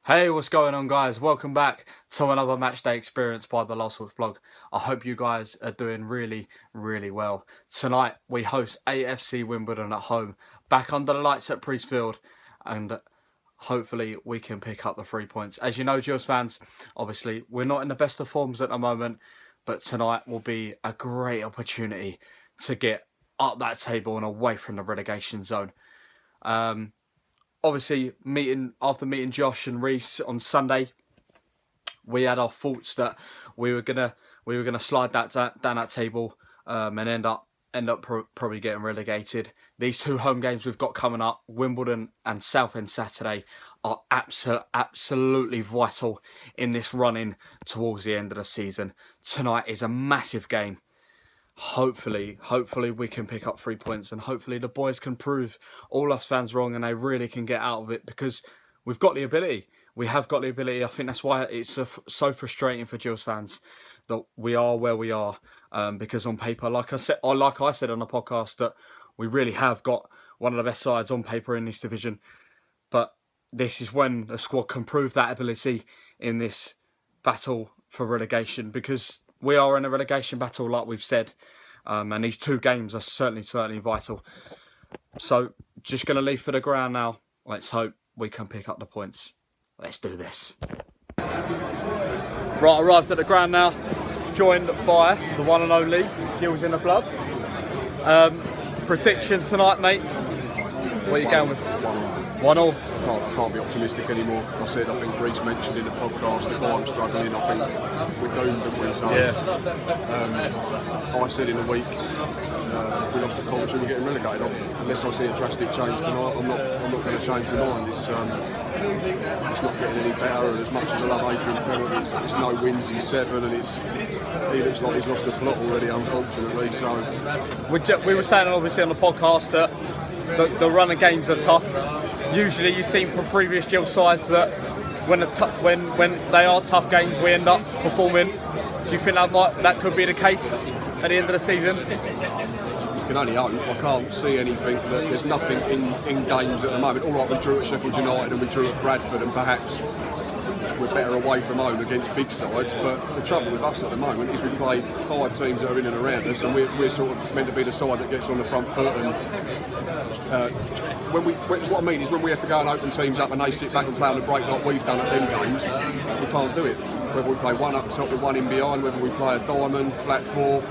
Hey, what's going on, guys? Welcome back to another Matchday experience by the Last Wolf blog. I hope you guys are doing really, really well. Tonight, we host AFC Wimbledon at home, back under the lights at Priestfield, and hopefully we can pick up the 3 points. As you know, Gills fans, obviously, we're not in the best of forms at the moment, but tonight will be a great opportunity to get up that table and away from the relegation zone. Obviously, after meeting Josh and Reese on Sunday, we had our thoughts that we were gonna slide that down that table and end up probably getting relegated. These two home games we've got coming up, Wimbledon and Southend Saturday, are absolutely vital in this run-in towards the end of the season. Tonight is a massive game. Hopefully we can pick up 3 points, and hopefully the boys can prove all us fans wrong and they really can get out of it, because we've got the ability. We have got the ability. I think that's why it's so frustrating for Gills fans that we are where we are, because on paper, like I said on the podcast, that we really have got one of the best sides on paper in this division. But this is when the squad can prove that ability in this battle for relegation, because we are in a relegation battle, like we've said, and these two games are certainly vital. So, just going to leave for the ground now. Let's hope we can pick up the points. Let's do this. Right, arrived at the ground now, joined by the one and only Gills in the blood. Prediction tonight, mate? What are you going with? 1-1. I can't be optimistic anymore. I think Reese mentioned in the podcast, if I'm struggling, I think we're doomed, don't we? So, I said in a week, if we lost the culture, we're getting relegated. Unless I see a drastic change tonight, I'm not going to change my mind. It's not getting any better, and as much as I love Adrian penalty, it's no wins in 7, and he looks like he's lost the plot already, unfortunately. So we were saying obviously on the podcast that the run of games are tough. Usually you've seen from previous Gills sides that when they are tough games, we end up performing. Do you think that could be the case at the end of the season? You can only hope. I can't see anything. There's nothing in games at the moment. All right, we drew at Sheffield United and we drew at Bradford, and perhaps we're better away from home against big sides, but the trouble with us at the moment is we play 5 teams that are in and around us, and we're sort of meant to be the side that gets on the front foot. And what I mean is when we have to go and open teams up and they sit back and play on the break like we've done at them games, we can't do it. Whether we play one up top with one in behind, whether we play a diamond, flat 4,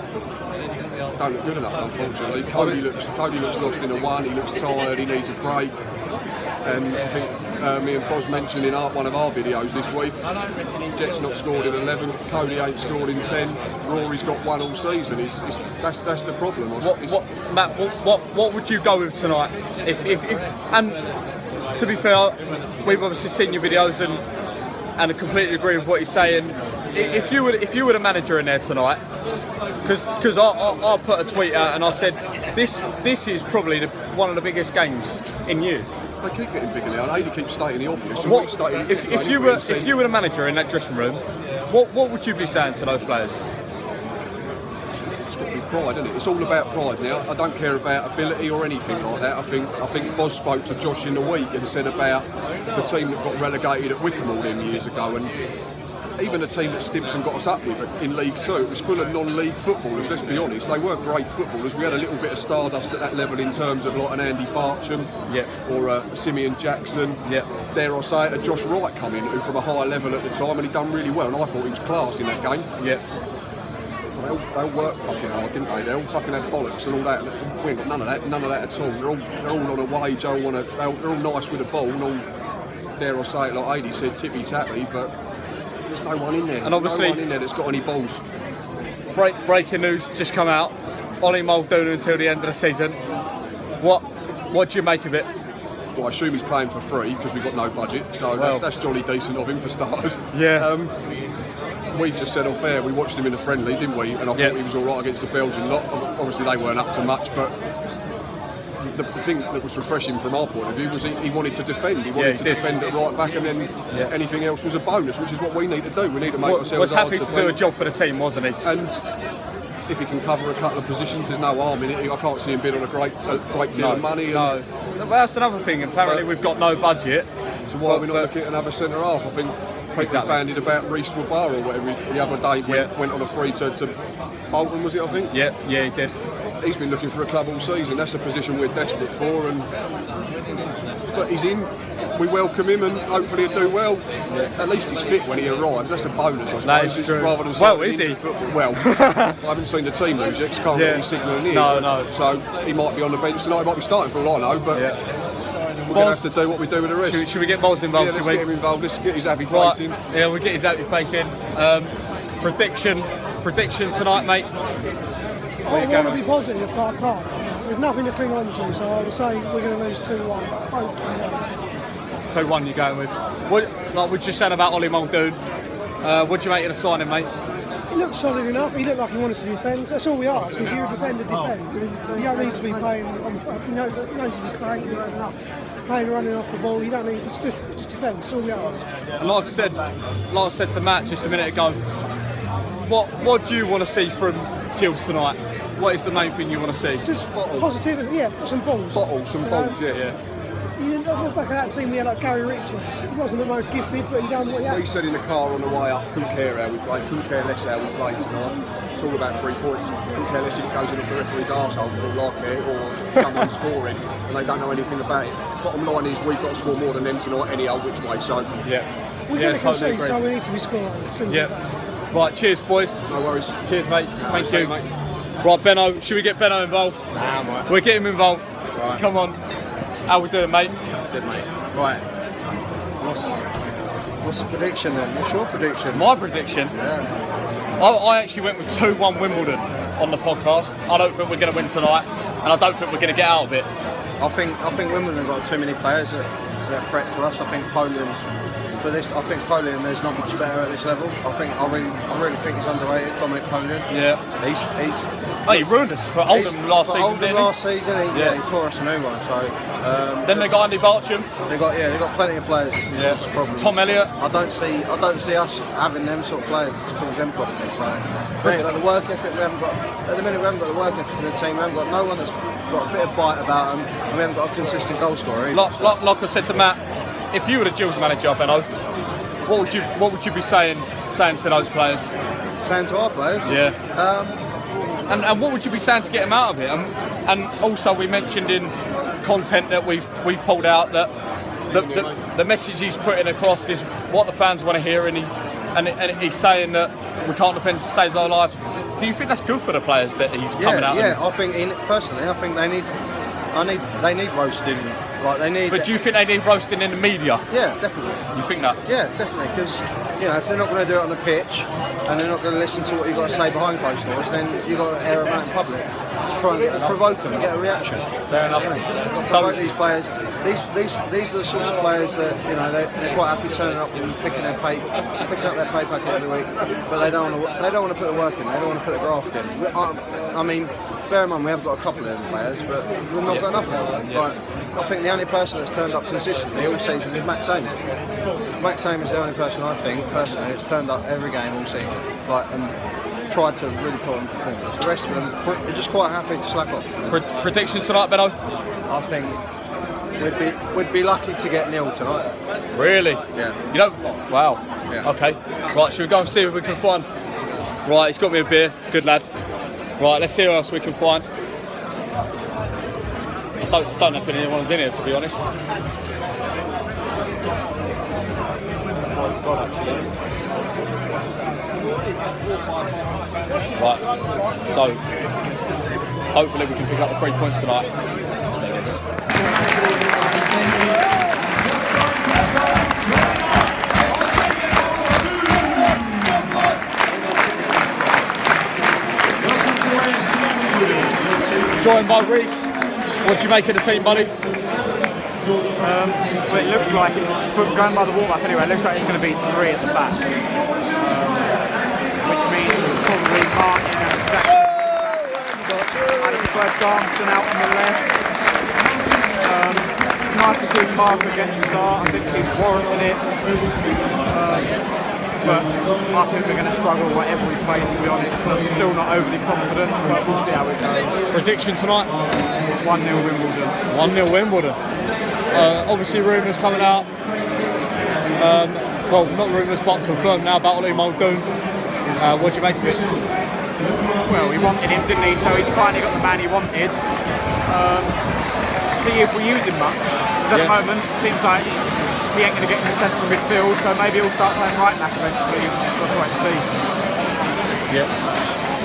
don't look good enough, unfortunately. Cody looks lost in a 1, he looks tired, he needs a break. And I think me and Boz mentioned in one of our videos this week, Jet's not scored in 11, Cody ain't scored in 10, Rory's got 1 all season. That's the problem. Matt, what would you go with tonight? If and to be fair, we've obviously seen your videos and I completely agree with what you're saying. If you were the manager in there tonight, because I put a tweet out and I said this is probably one of the biggest games in years. They keep getting bigger now. Adi keeps staying in the office. If you were the manager in that dressing room, what would you be saying to those players? It's got to be pride, isn't it? It's all about pride now. I don't care about ability or anything like that. I think Boz spoke to Josh in the week and said about the team that got relegated at Wickham all them years ago, and even the team that Stimson got us up with in League 2, it was full of non-league footballers, let's be honest. They weren't great footballers. We had a little bit of stardust at that level in terms of like an Andy Barcham or a Simeon Jackson. Dare I say it, a Josh Wright come in, who from a higher level at the time, and he'd done really well, and I thought he was class in that game. They all worked fucking hard, didn't they? They all fucking had bollocks and all that. We ain't got none of that at all. They're all on a wage, they're all nice with the ball, and all, dare I say it, like Adi said, tippy-tappy, but there's no one in there. And obviously, no one in there that's got any balls. Breaking news just come out. Ollie Muldoon until the end of the season. What do you make of it? Well, I assume he's playing for free because we've got no budget, so that's jolly decent of him for starters. We just said off air, we watched him in a friendly, didn't we? And I thought he was all right against the Belgian lot. Obviously, they weren't up to much, but the thing that was refreshing from our point of view was he wanted to defend. He wanted to defend at right back, and then anything else was a bonus, which is what we need to do. We need to make ourselves was happy to do a job for the team, wasn't he? And if he can cover a couple of positions, there's no harm in it. I can't see him bid on a great deal of money. No. Well, that's another thing. Apparently, we've got no budget. So why are we not looking at another centre half? I think people bandied about Reece Wabar or whatever the other day went on a free to Bolton, was it? I think. Yeah, he did. He's been looking for a club all season. That's a position we're desperate for, but he's in. We welcome him, and hopefully he'll do well. At least he's fit when he arrives. That's a bonus, I suppose. That is true. Rather than is he? Well, I haven't seen the team lose yet. 'Cause can't get any signal in here. No. So he might be on the bench tonight. He might be starting for all I know, but. Yeah. We're going to have to do what we do with the rest. Should we get Boz involved? Yeah, let's get him involved. Let's get his happy right. face in. Yeah, we'll get his happy face in. Prediction tonight, mate. I want to be positive, but I can't. There's nothing to cling on to, so I would say we're going to lose 2-1, but I hope 2-1 you're going with. What you said about Ollie Muldoon, what do you make of the signing, mate? he looked solid enough. He looked like he wanted to defend. That's all we ask. If you're a defender, defend. You don't need to be playing on front. You don't need to be creative, playing running off the ball. You don't need. It's just defend. That's all we ask. And like I said to Matt just a minute ago, what do you want to see from Gills tonight? What is the main thing you want to see? Just positivity, yeah, some balls. Some balls, yeah. You look back at that team, we had like Gary Richards. He wasn't the most gifted, but he done what he had. We said in the car on the way up, couldn't care how we played, couldn't care less how we played tonight. It's all about 3 points. Couldn't care less if it goes in the referee's arsehole for all I care, or someone's forehead, and they don't know anything about it. Bottom line is we've got to score more than them tonight, any old which way. So we're going to concede, so we need to be scoring. Yeah. Right, cheers, boys. No worries. Cheers, mate. Thank you. Mate. Right, Benno, should we get Benno involved? Nah, mate. We'll get him involved. Right. Come on. How we doing, mate? Good, mate. Right. What's the prediction then? What's your prediction? My prediction? Yeah. I actually went with 2-1 Wimbledon on the podcast. I don't think we're going to win tonight, and I don't think we're going to get out of it. I think Wimbledon have got too many players that are a threat to us. I think Poland's for this. I think Poland there's not much better at this level. I really think he's underrated. Dominic Poland. Yeah. He ruined us for Oldham last season, didn't he? Last season, he tore us a new one. So then they got Andy Bartram. They got plenty of players. Yeah. Tom Elliott. I don't see us having them sort of players to cause them problems. So we ain't got the work ethic. We haven't got at the minute. We haven't got the work ethic in the team. We haven't got no one that's got a bit of bite about them, and we haven't got a consistent goal scorer either. Like I said to Matt, if you were the Gills manager, Benno, what would you be saying to those players? Saying to our players? Yeah. And what would you be saying to get them out of it? And also we mentioned in content that we've pulled out that the message he's putting across is what the fans want to hear, and he's saying that we can't defend to save our lives. Do you think that's good for the players that he's coming out? Yeah, I think personally, I think they need roasting. Like they need. But do you think they need roasting in the media? Yeah, definitely. You think that? Yeah, definitely. Because if they're not going to do it on the pitch and they're not going to listen to what you've got to say behind closed doors, then you've got to air them out in public. Just try and provoke them, get a reaction. Fair enough. Provoke these players. These are the sorts of players that they're quite happy turning up and picking up their pay packet every week, but they don't want to put the work in. They don't want to put the graft in. I mean, bear in mind we have got a couple of them players, but we've not got enough of them. But I think the only person that's turned up consistently all season is Max Ames. Max Ames is the only person I think personally that's turned up every game all season, and tried to really put on performance. The rest of them are just quite happy to slack off. Prediction tonight, Benno? I think we'd be lucky to get nil tonight. Really? Yeah. You don't? Wow. Yeah. Okay. Right, should we go and see if we can find? Right, he's got me a beer. Good lad. Right, let's see who else we can find. I don't know if anyone's in here, to be honest. Right, so hopefully we can pick up the 3 points tonight. Let's do this. Joined by Reece. What do you make of the team, buddy? Well, it looks like it's, going by the warm-up anyway, it looks like it's going to be 3 at the back. Which means it's probably Martin and Jackson. I'd have preferred Garmston out on the left. It's nice to see Parker get the start. I think he's warranted it. But I think we're going to struggle whatever we play, to be honest. I'm still not overly confident, but we'll see how it goes. Prediction tonight? 1-0 Wimbledon. 1-0 Wimbledon. Obviously rumours coming out Well, not rumours, but confirmed now about Ollie Muldoon. What do you make of it? Well, he wanted him, didn't he? So he's finally got the man he wanted. See if we use him much. 'Cause at the moment, it seems like he ain't going to get in the centre of midfield, so maybe he'll start playing right back eventually. We'll have to wait and see. Yeah.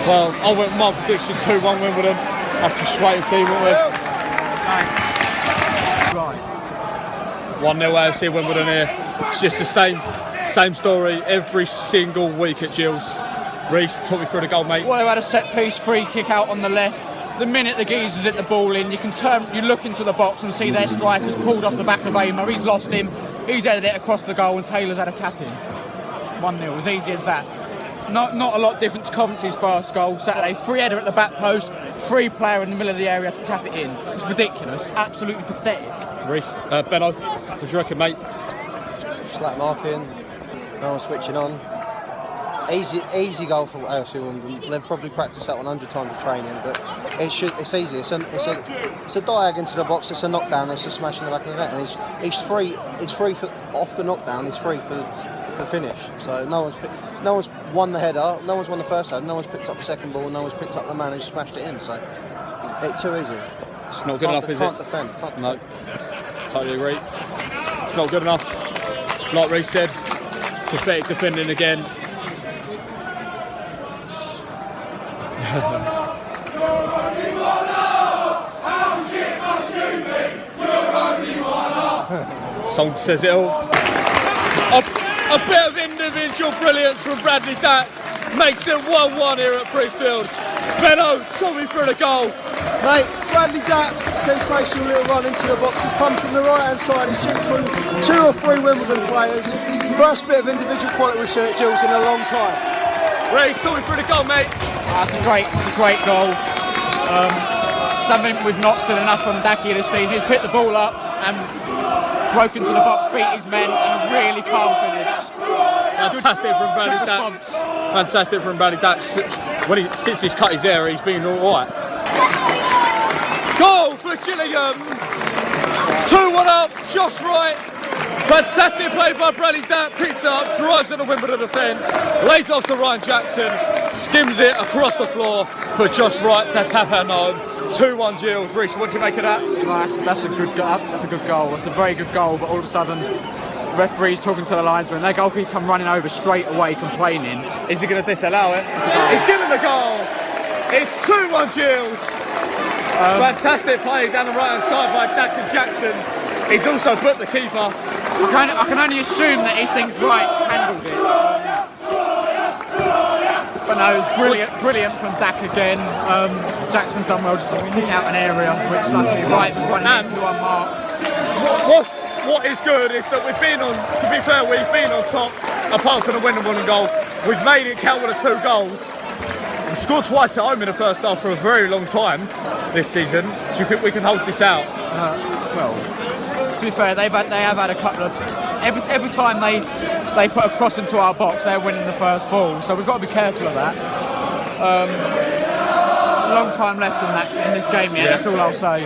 Well, I went with my prediction 2-1 Wimbledon. Have to just wait and see what we're. Right. 1-0 AFC Wimbledon here. It's just the same story every single week at Gills. Reece, talk me through the goal, mate. Well, they've had a set piece free kick out on the left. The minute the geezers hit the ball in, you look into the box and see their striker's pulled off the back of Aimer. He's lost him. He's headed it across the goal, and Taylor's had a tap in. 1-0, as easy as that. Not a lot different to Coventry's first goal Saturday. Free header at the back post, free player in the middle of the area to tap it in. It's ridiculous, absolutely pathetic. Reece, Benno, what do you reckon, mate? Slack marking, no one switching on. Easy goal for AFC Wimbledon. They've probably practiced that 100 times in training, but it's easy. It's a diag into the box. It's a knockdown. It's a smash in the back of the net, and he's free. It's free for off the knockdown. He's free for the finish. So no one's won the header. No one's won the first header. No one's picked up the second ball. No one's picked up the man who smashed it in. So it's too easy. It's not good enough, is it? Can't defend. No, totally agree. It's not good enough. Like Reece said, pathetic defending again. Song says it all. A bit of individual brilliance from Bradley Dack makes it 1-1 here at Priestfield. Benno, talk me through the goal. Mate, Bradley Dack, sensational little run into the box. He's come from the right hand side. He's chipped through 2 or 3 Wimbledon players. First bit of individual quality we've seen at Gills in a long time. Reece, talk me through the goal, mate. It's a great goal. Something we've not seen enough from Dacky this season. He's picked the ball up and broken to the box, beat his men, and a really calm finish. Fantastic from Bradley Dack. Fantastic from Bradley Dack. Since he's cut his hair, he's been all right. Goal for Gillingham. 2-1 up, Josh Wright. Fantastic play by Bradley Dack. Picks it up, drives at the Wimbledon defence, lays off to Ryan Jackson, skims it across the floor for Josh Wright to tap out home. 2-1 Gills. Reece, what do you make of that? That's a good goal. That's a good goal. It's a very good goal, but all of a sudden, referees talking to the linesman. Their goalkeeper come running over straight away, complaining. Is he going to disallow it? It's a goal. He's given the goal. It's 2-1 Gills. Fantastic play down the right hand side by Dack Jackson. He's also put the keeper. I can only assume that he thinks Wright's handled it. But no, it was brilliant from Dack again. Jackson's done well just to pick out an area, which luckily Wright was running into unmarked. What is good is that we've been on, to be fair, we've been on top, apart from the Wimbledon goal. We've made it count with the 2 goals. We scored twice at home in the first half for a very long time this season. Do you think we can hold this out? Well, to be fair, they have had a couple of... Every time they put a cross into our box, they're winning the first ball, so we've got to be careful of that. Long time left in this game yet, that's all I'll say.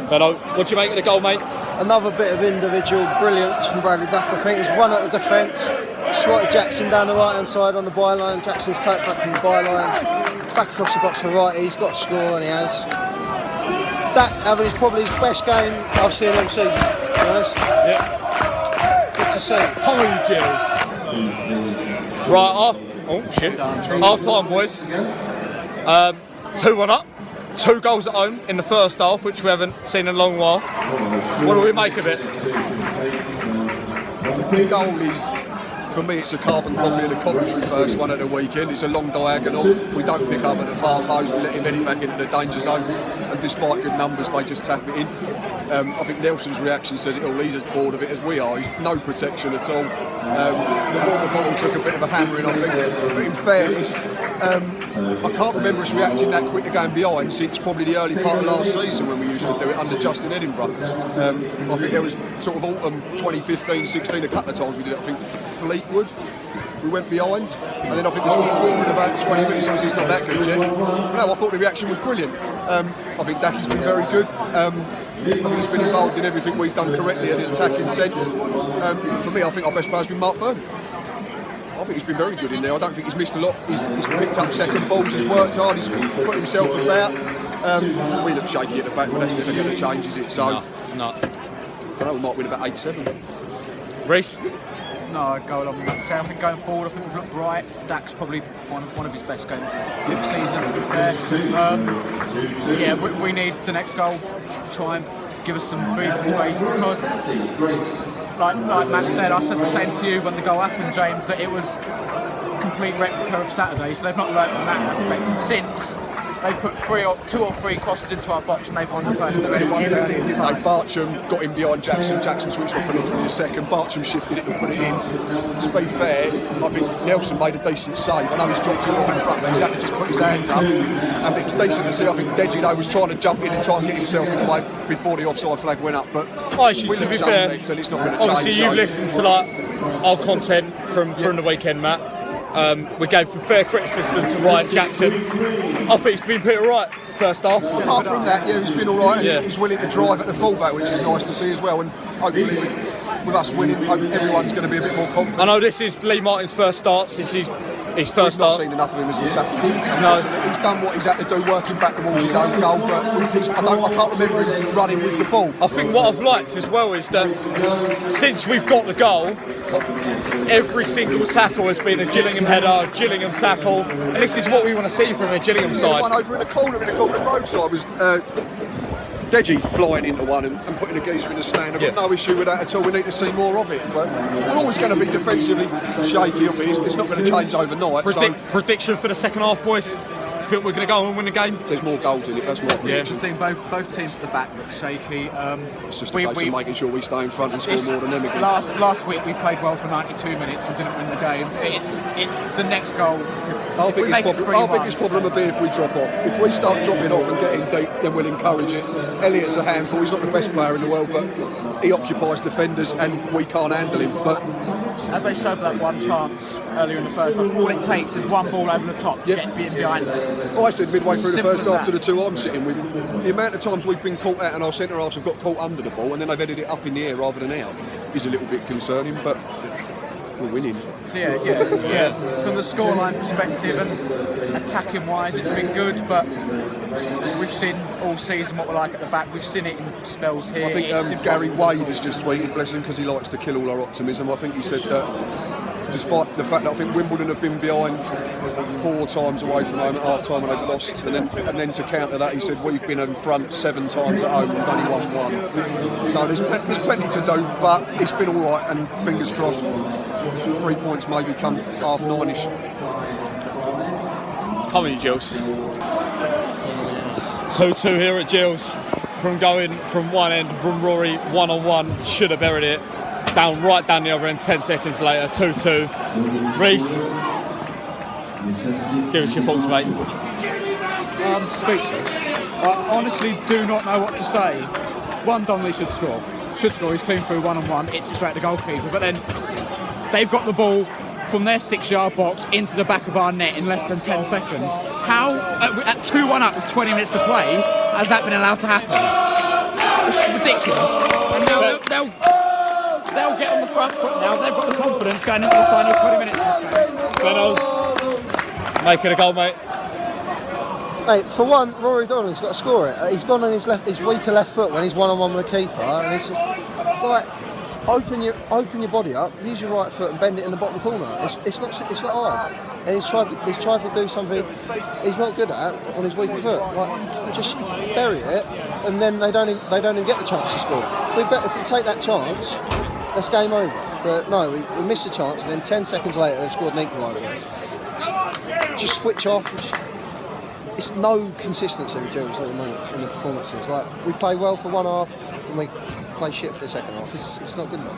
Benno, what do you make of the goal, mate? Another bit of individual brilliance from Bradley Dack. I think he's run out of defence, slotted Jackson down the right hand side on the byline. Jackson's cut back from the byline, back across the box to the right. He's got to score, and he has. Dack having probably his best game I've seen all season, to be honest. Yeah. Good to see. Home Gills. Right, half time, boys. 2-1 up. 2 goals at home in the first half, which we haven't seen in a long while. What do we make of it? The goal is, for me, it's a carbon copy of the Coventry first one at the weekend. It's a long diagonal. We don't pick up at the far post. We let him head it back into the danger zone, and despite good numbers, they just tap it in. I think Nelson's reaction says it all. He's as bored of it as we are. He's no protection at all. The water bottle took a bit of a hammering, I think. But in fairness, I can't remember us reacting that quick to going behind since probably the early part of last season when we used to do it under Justin Edinburgh. I think there was sort of autumn 2015-16, a couple of times we did it. I think Fleetwood, we went behind, and then I think we scored 4 in about 20 minutes. Obviously, it's not that good yet. No, I thought the reaction was brilliant. I think Dacky's been very good. think he's been involved in everything we've done correctly in an attacking sense. For me, I think our best player's been Mark Byrne. I think he's been very good in there. I don't think he's missed a lot. He's picked up second balls, he's worked hard, he's put himself about. We look shaky at the back, but that's never going to change, is it? So, No. I don't know, we might win about 8-7. Reece? No, I'd go along with that. I think going forward, I think we've looked right. Dak's probably one of his best games of the season, to be fair. Yeah, we need the next goal to try and give us some breathing space because, like Matt said, I said the same to you when the goal happened, James, that it was a complete replica of Saturday, so they've not learned from that aspect. And since they've put 2 or 3 crosses into our box and they've won the first 1-2. Bartram got him behind Jackson. Jackson switched off for literally a second. Bartram shifted it and put it in. To be fair, I think Nelson made a decent save. I know he's dropped it right in front, but he's had to just put his hands up. And it was decent to see. I think Deji though was trying to jump in and try and get himself in the way before the offside flag went up. But Actually, to be fair, and it's not going to change. obviously you've listened to like our content from the weekend, Matt. We gave some fair criticism to Ryan Jackson. I think he's been pretty alright first half. Apart from that, yeah, he's been alright and he's willing to drive at the fullback, which is nice to see as well. And hopefully, with us winning, everyone's going to be a bit more confident. I know this is Lee Martin's first start since his first We've not start. seen enough of him as he's happened. No. He's done what he's had to do, working back towards his own goal, but I can't remember him running with the ball. I think what I've liked as well is that since we've got the goal, every single tackle has been a Gillingham header, a Gillingham tackle, and this is what we want to see from a Gillingham The side. one over in the corner roadside was Deji flying into one and putting a geezer in the stand. I've got no issue with that at all. We need to see more of it. But we're always going to be defensively shaky. It's not going to change overnight. Prediction for the second half, boys? Think we're going to go and win the game? There's more goals in it. That's my prediction. I think both teams at the back look shaky. It's just a case of making sure we stay in front and score more than them again. Last week we played well for 92 minutes and didn't win the game. It's the next goal. Our biggest problem would be if we drop off. If we start dropping off and getting deep, then we'll encourage it. Elliott's a handful. He's not the best player in the world, but he occupies defenders and we can't handle him. But as they showed that one chance earlier in the first half, all it takes is one ball over the top to get behind us. I said midway through the Simple first as half to that. the 2 I'm sitting with, the amount of times we've been caught out and our centre halves have got caught under the ball and then they've headed it up in the air rather than out is a little bit concerning, but we're winning. So yeah. From the scoreline perspective and attacking wise, it's been good, but we've seen all season what we're like at the back. We've seen it in spells here. I think Gary Wade has just tweeted, bless him, because he likes to kill all our optimism. I think he said that despite the fact that I think Wimbledon have been behind 4 times away from home at half time and they've lost, and then to counter that he said we've been in front 7 times at home and we've only won 1. So there's plenty to do, but it's been alright and fingers crossed 3 points maybe come 9:30ish. Come on, Gills. 2-2 here at Gills. From going from one end, from Rory, 1-on-1, should have buried it. Right down the other end, 10 seconds later, 2-2. Reece, give us your thoughts, mate. Speechless. I honestly do not know what to say. Donnelly should score. He's clean through 1-on-1. It's straight to the goalkeeper. But then they've got the ball from their 6-yard box into the back of our net in less than 10 seconds. How, at 2-1 up with 20 minutes to play, has that been allowed to happen? It's ridiculous. And now they'll get on the front foot now. They've got the confidence going into the final 20 minutes of this game. Benno, make it a goal, mate. Mate, for one, Rory Donnelly's got to score it. He's gone on his weaker left foot when he's 1-on-1 with a keeper, and it's like open your body up, use your right foot and bend it in the bottom corner. It's not hard. And he's tried to do something he's not good at on his weaker foot. Like just bury it, and then they don't even get the chance to score. If we take that chance, that's game over. But no, we missed a chance, and then 10 seconds later they've scored an equaliser. Just switch off. It's no consistency with Gills at the moment in the performances. Like we play well for one half and we play shit for the second half. It's not good enough.